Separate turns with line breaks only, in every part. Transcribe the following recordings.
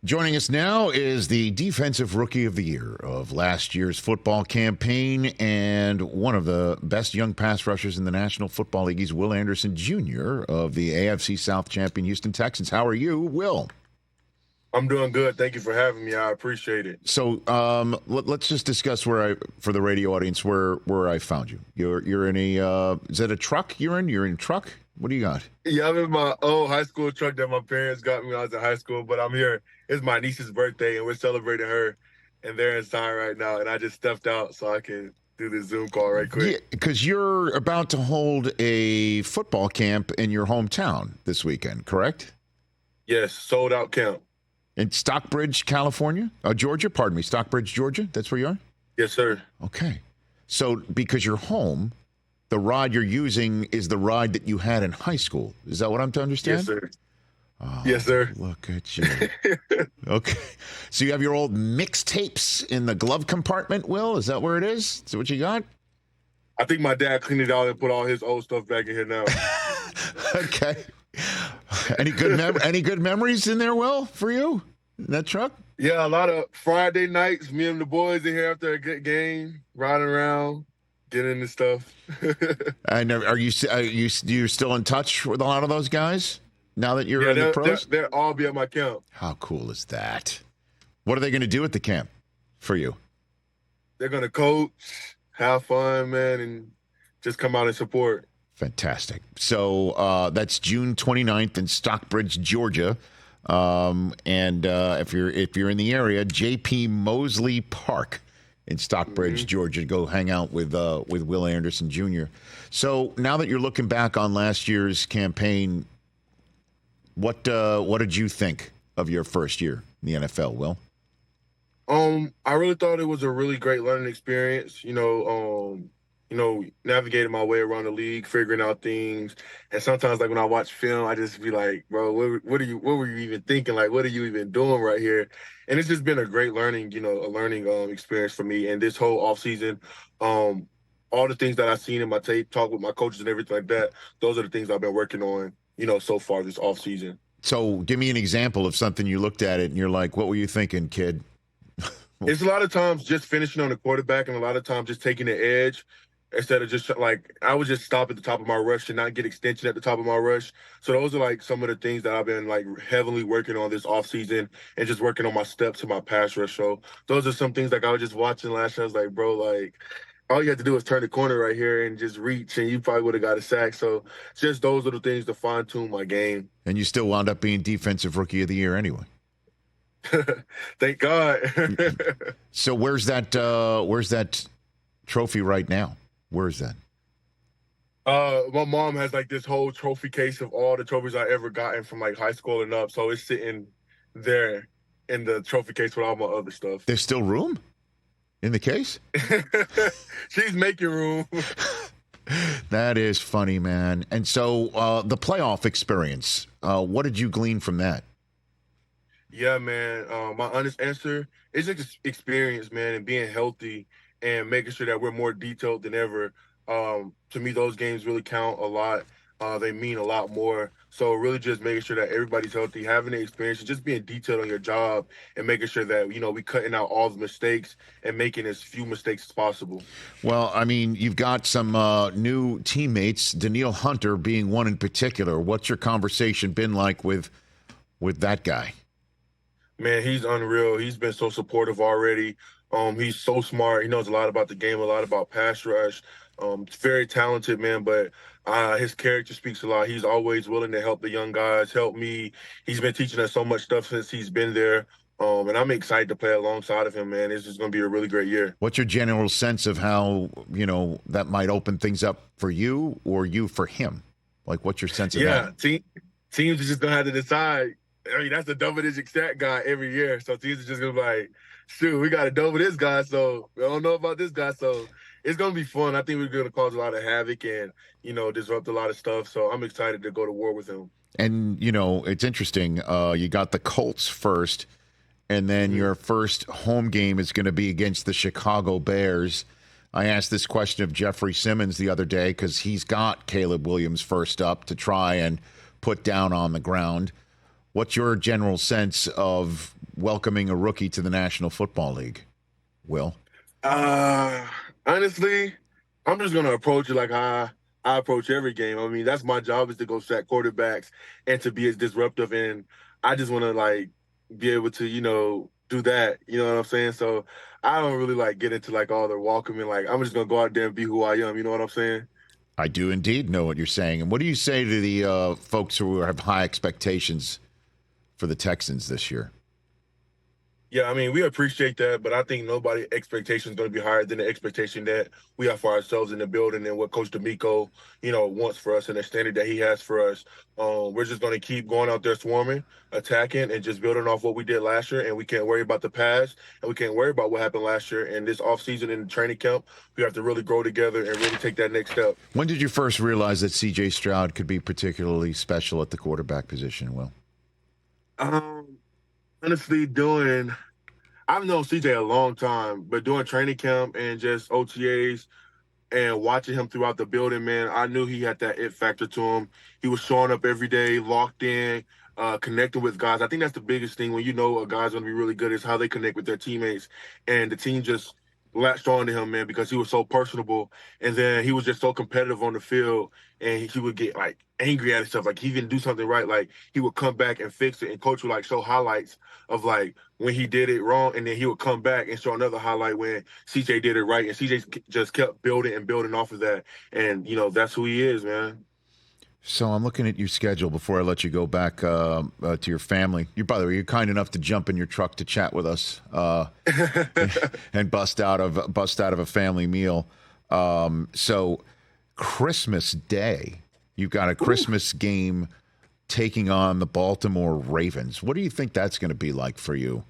Joining us now is the Defensive Rookie of the Year of last year's football campaign and one of the best young pass rushers in the National Football League. He's Will Anderson Jr. of the AFC South champion Houston Texans. How are you, Will?
I'm doing good. Thank you for having me. I appreciate it.
So let's just discuss for the radio audience where I found you. You're in a is that a truck you're in? You're in a truck? What do you got?
Yeah, I'm in my old high school truck that my parents got me when I was in high school, but I'm here. It's my niece's birthday, and we're celebrating her, and they're inside right now, and I just stepped out so I can do this Zoom call right quick.
Yeah, because you're about to hold a football camp in your hometown this weekend, correct?
Yes, sold out camp.
In Stockbridge, California? Georgia, pardon me. Stockbridge, Georgia? That's where you are?
Yes, sir.
Okay. So because you're home, the ride you're using is the ride that you had in high school. Is that what I'm to understand?
Yes, sir.
Oh,
yes, sir.
Look at you. Okay. So you have your old mixtapes in the glove compartment, Will? Is that where it is? Is that what you got?
I think my dad cleaned it out and put all his old stuff back in here now.
Okay. Any good memories in there, Will, for you in that truck?
Yeah, a lot of Friday nights. Me and the boys in here after a good game, riding around, getting into stuff.
And are you still in touch with a lot of those guys now that you're in the pros?
They'll all be at my camp.
How cool is that? What are they going to do at the camp for you?
They're going to coach, have fun, man, and just come out and support.
Fantastic. So that's June 29th in Stockbridge, Georgia. And if you're in the area, J.P. Mosley Park in Stockbridge, Georgia, go hang out with Will Anderson Jr. So now that you're looking back on last year's campaign, what did you think of your first year in the NFL, Will?
I really thought it was a really great learning experience. Navigating my way around the league, figuring out things. And sometimes, like, when I watch film, I just be like, bro, what were you even thinking? Like, what are you even doing right here? And it's just been a great learning experience for me. And this whole offseason, all the things that I've seen in my tape, talk with my coaches and everything like that, those are the things I've been working on, so far this offseason.
So give me an example of something you looked at it and you're like, what were you thinking, kid?
It's a lot of times just finishing on the quarterback and a lot of times just taking the edge. Instead of just I would just stop at the top of my rush and not get extension at the top of my rush. So those are like some of the things that I've been like heavily working on this offseason and just working on my steps to my pass rush. So those are some things like I was just watching last year. I was like, bro, like all you have to do is turn the corner right here and just reach and you probably would have got a sack. So just those little things to fine tune my game.
And you still wound up being Defensive Rookie of the Year anyway.
Thank God.
So where's that trophy right now? Where is that?
My mom has like this whole trophy case of all the trophies I ever gotten from like high school and up. So it's sitting there in the trophy case with all my other stuff.
There's still room in the case?
She's making room.
That is funny, man. And so the playoff experience, what did you glean from that?
Yeah, man. My honest answer is just experience, man, and being healthy and making sure that we're more detailed than ever. To me, those games really count a lot. They mean a lot more. So really just making sure that everybody's healthy, having the experience, and just being detailed on your job and making sure that, we cutting out all the mistakes and making as few mistakes as possible.
Well, I mean, you've got some new teammates, Danielle Hunter being one in particular. What's your conversation been like with that guy?
Man, he's unreal. He's been so supportive already. He's so smart. He knows a lot about the game, a lot about pass rush. Very talented, man, but his character speaks a lot. He's always willing to help the young guys, help me. He's been teaching us so much stuff since he's been there. And I'm excited to play alongside of him, man. This is going to be a really great year.
What's your general sense of how, that might open things up for you or you for him? Like, what's your sense of that?
Yeah, teams are just going to have to decide. I mean, that's a double-digit stat guy every year. So teams are just going to be like, shoot, we got to double this guy, so we don't know about this guy. So it's going to be fun. I think we're going to cause a lot of havoc and, disrupt a lot of stuff. So I'm excited to go to war with him.
And, it's interesting. You got the Colts first, and then your first home game is going to be against the Chicago Bears. I asked this question of Jeffrey Simmons the other day because he's got Caleb Williams first up to try and put down on the ground. What's your general sense of, welcoming a rookie to the National Football League, Will?
Honestly, I'm just gonna approach it like how I approach every game. I mean, that's my job is to go sack quarterbacks and to be as disruptive. And I just want to like be able to, do that. You know what I'm saying? So I don't really like get into like all the welcoming. Like I'm just gonna go out there and be who I am. You know what I'm saying?
I do indeed know what you're saying. And what do you say to the folks who have high expectations for the Texans this year?
Yeah, I mean, we appreciate that, but I think nobody expectation is going to be higher than the expectation that we have for ourselves in the building and what Coach D'Amico, wants for us and the standard that he has for us. We're just going to keep going out there swarming, attacking, and just building off what we did last year. And we can't worry about the past, and we can't worry about what happened last year. And this offseason in the training camp, we have to really grow together and really take that next step.
When did you first realize that C.J. Stroud could be particularly special at the quarterback position, Will?
Honestly, I've known CJ a long time, but doing training camp and just OTAs and watching him throughout the building, man, I knew he had that it factor to him. He was showing up every day, locked in, connecting with guys. I think that's the biggest thing when you know a guy's going to be really good is how they connect with their teammates. And the team just latched on to him, man, because he was so personable. And then he was just so competitive on the field. And he would get, like, angry at himself. Like, he didn't do something right. Like, he would come back and fix it. And Coach would, like, show highlights of, like, when he did it wrong. And then he would come back and show another highlight when CJ did it right. And CJ just kept building and building off of that. And, that's who he is, man.
So I'm looking at your schedule before I let you go back to your family. By the way, you're kind enough to jump in your truck to chat with us and bust out of a family meal. So Christmas Day, you've got a Christmas game taking on the Baltimore Ravens. What do you think that's going to be like for you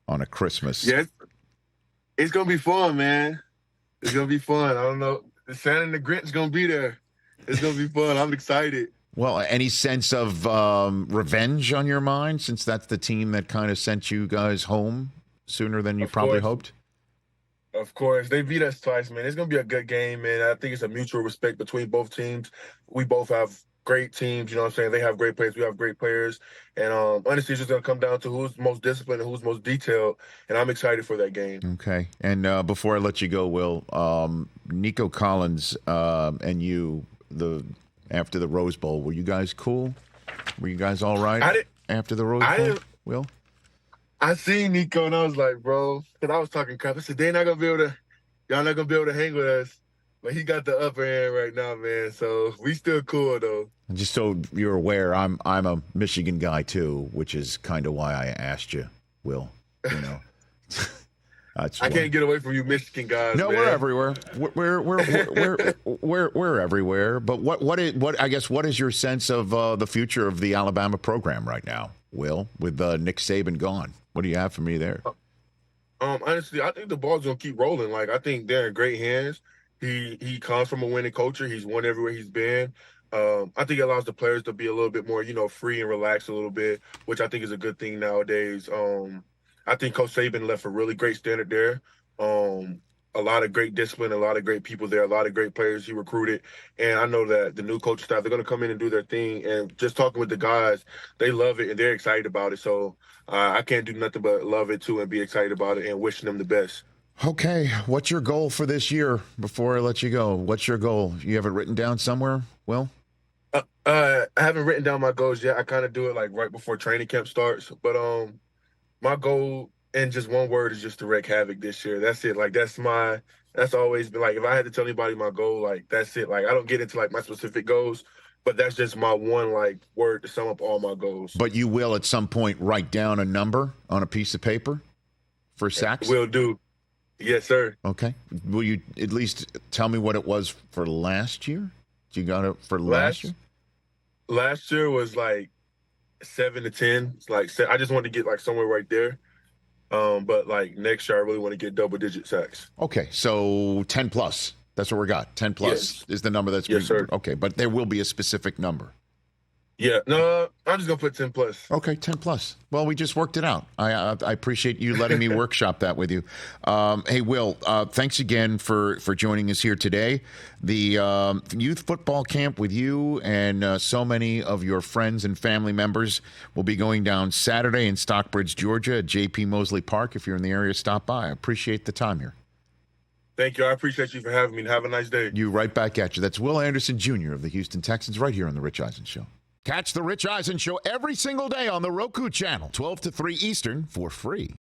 on a Christmas?
Yeah, it's going to be fun, man. It's going to be fun. I don't know. The Santa and the Grinch going to be there. It's going to be fun. I'm excited.
Well, any sense of revenge on your mind, since that's the team that kind of sent you guys home sooner than you probably hoped?
Of course. They beat us twice, man. It's going to be a good game, man. I think it's a mutual respect between both teams. We both have great teams, you know what I'm saying? They have great players. We have great players. And honestly, it's just going to come down to who's most disciplined and who's most detailed. And I'm excited for that game.
Okay. And before I let you go, Will, Nico Collins and you, after the Rose Bowl, were you guys cool? Were you guys all right after the Rose Bowl, Will?
I seen Nico and I was like, bro, because I was talking crap. I said, y'all not gonna be able to hang with us. But he got the upper hand right now, man. So we still cool though.
And just so you're aware, I'm a Michigan guy too, which is kind of why I asked you, Will.
I can't get away from you Michigan guys.
No,
man.
We're everywhere. We're everywhere. But what is your sense of the future of the Alabama program right now, Will, with Nick Saban gone? What do you have for me there?
Honestly, I think the ball's gonna keep rolling. Like I think they're in great hands. He comes from a winning culture. He's won everywhere he's been. I think it allows the players to be a little bit more, free and relaxed a little bit, which I think is a good thing nowadays. I think Coach Saban left a really great standard there. A lot of great discipline, a lot of great people there, a lot of great players he recruited. And I know that the new coach staff, they're going to come in and do their thing. And just talking with the guys, they love it and they're excited about it. So I can't do nothing but love it too and be excited about it and wishing them the best.
Okay. What's your goal for this year before I let you go? What's your goal? You have it written down somewhere, Will?
I haven't written down my goals yet. I kind of do it like right before training camp starts. But my goal in just one word is just to wreak havoc this year. That's it. Like that's always been like, if I had to tell anybody my goal, like that's it. Like I don't get into like my specific goals, but that's just my one like word to sum up all my goals.
But you will at some point write down a number on a piece of paper for sacks?
Will do. Yes, sir.
Okay. Will you at least tell me what it was for last year? You got it for last year?
Last year was like 7 to 10. It's like I just wanted to get like somewhere right there. But like next year, I really want to get double-digit sacks.
Okay, so 10 plus. That's what we got. 10 plus is the number that's
yes, sir.
Okay, but there will be a specific number.
Yeah, no, I'm just gonna put 10 plus.
Okay, 10 plus. Well, we just worked it out. I appreciate you letting me workshop that with you. Hey, Will, thanks again for joining us here today. The youth football camp with you and so many of your friends and family members will be going down Saturday in Stockbridge, Georgia at J.P. Mosley Park. If you're in the area, stop by. I appreciate the time here.
Thank you. I appreciate you for having me, and have a nice day.
You right back at you. That's Will Anderson Jr. of the Houston Texans right here on The Rich Eisen Show. Catch The Rich Eisen Show every single day on the Roku channel, 12 to 3 Eastern, for free.